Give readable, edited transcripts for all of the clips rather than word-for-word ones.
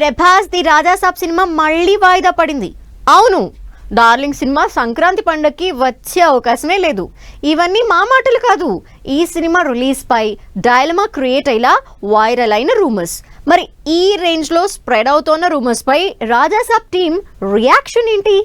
Prabhas the Rajasaab cinema మళ్ళీ వాయిదా పడింది. అవును, డార్లింగ్ సినిమా సంక్రాంతి పండగకి వచ్చే అవకాశమే లేదు. ఇవన్నీ మా మాటలు కాదు, ఈ సినిమా రిలీజ్ పై డైలమా క్రియేట్ అయ్యేలా వైరల్ అయిన రూమర్స్. మరి ఈ రేంజ్ లో స్ప్రెడ్ అవుతోన్న రూమర్స్ పై రాజాసాబ్ టీమ్ రియాక్షన్ ఏంటి?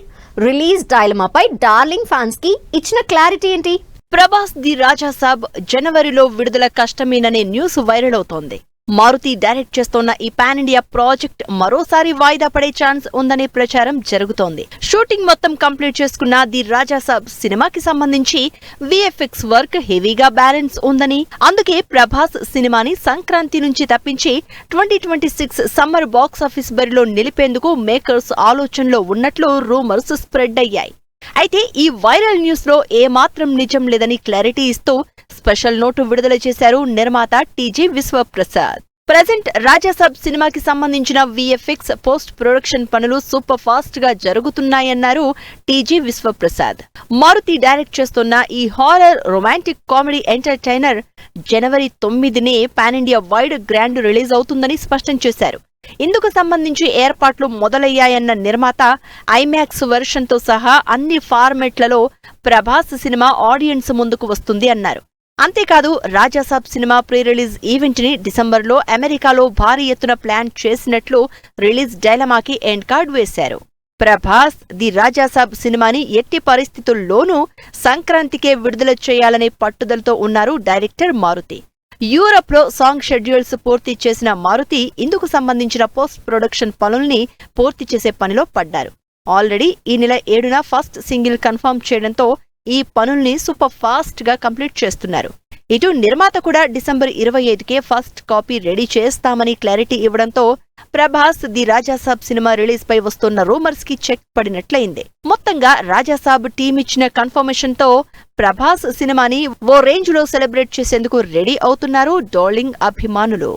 రిలీజ్ డైలమా పై డార్లింగ్ ఫ్యాన్స్ కి ఇచ్చిన క్లారిటీ ఏంటి? ప్రభాస్ ది రాజాసాబ్ జనవరిలో విడుదల కష్టమేననే న్యూస్ వైరల్ అవుతోంది. మారుతి డైరెక్ట్ చేస్తోన్న ఈ పాన్ ఇండియా ప్రాజెక్ట్ మరోసారి వాయిదా పడే ఛాన్స్ ఉందనే ప్రచారం జరుగుతోంది. షూటింగ్ మొత్తం కంప్లీట్ చేసుకున్న ది రాజాసాబ్ సినిమాకి సంబంధించి విఎఫ్ఎక్స్ వర్క్ హెవీగా బ్యాలెన్స్ ఉందని, అందుకే ప్రభాస్ సినిమాని సంక్రాంతి నుంచి తప్పించి 2026 సమ్మర్ బాక్సాఫీస్ బరిలో నిలిపేందుకు మేకర్స్ ఆలోచనలో ఉన్నట్లు రూమర్స్ స్ప్రెడ్ అయ్యాయి. అయితే ఈ వైరల్ న్యూస్ లో ఏమాత్రం నిజం లేదని క్లారిటీ ఇస్తూ స్పెషల్ నోటు విడుదల చేశారు నిర్మాత టీజీ విశ్వప్రసాద్. ప్రెజెంట్ రాజాసాబ్ సినిమాకి సంబంధించిన విఎఫ్ఎక్స్ పోస్ట్ ప్రొడక్షన్ పనులు సూపర్ ఫాస్ట్ గా జరుగుతున్నాయన్నారు టీజీ విశ్వప్రసాద్. మారుతి డైరెక్ట్ చేస్తున్న ఈ హారర్ రొమాంటిక్ కామెడీ ఎంటర్టైనర్ జనవరి 9నే pan India wide grand release అవుతుందని స్పష్టం చేశారు. ఇందుకు సంబంధించి ఏర్పాట్లు మొదలయ్యాయన్న నిర్మాత ఐమాక్స్ వెర్షన్ తో సహా అన్ని ఫార్మెట్లలో ప్రభాస్ సినిమా ఆడియన్స్ ముందుకు వస్తుంది అన్నారు. అంతేకాదు Rajasaab cinema pre release event ని డిసెంబర్లో అమెరికాలో భారీ ఎత్తున ప్లాన్ చేసినట్లు రిలీజ్ డైలమాకి ఎండ్ కార్డ్ వేశారు. ప్రభాస్ ది రాజాసాబ్ సినిమాని ఎట్టి పరిస్థితుల్లోనూ సంక్రాంతికే విడుదల చేయాలనే పట్టుదలతో ఉన్నారు డైరెక్టర్ మారుతి. యూరప్ లో సాంగ్ షెడ్యూల్స్ పూర్తి చేసిన మారుతి ఇందుకు సంబంధించిన పోస్ట్ ప్రొడక్షన్ పనుల్ని పూర్తి చేసే పనిలో పడ్డారు. ఆల్రెడీ ఈ నెల 7న ఫస్ట్ సింగిల్ కన్ఫర్మ్ చేయడంతో ఈ పనుల్ని సూపర్ ఫాస్ట్ గా కంప్లీట్ చేస్తున్నారు. ఇటు నిర్మాత కూడా డిసెంబర్ 25కే ఫస్ట్ కాపీ రెడీ చేస్తామని క్లారిటీ ఇవ్వడంతో Prabhas the Rajasaab cinema release పై వస్తున్న రూమర్స్ కి చెక్ పడినట్లయింది. మొత్తంగా రాజాసాబ్ టీం ఇచ్చిన కన్ఫర్మేషన్ తో ప్రభాస్ సినిమాని ఓ రేంజ్ లో సెలబ్రేట్ చేసేందుకు రెడీ అవుతున్నారు డార్లింగ్ అభిమానులు.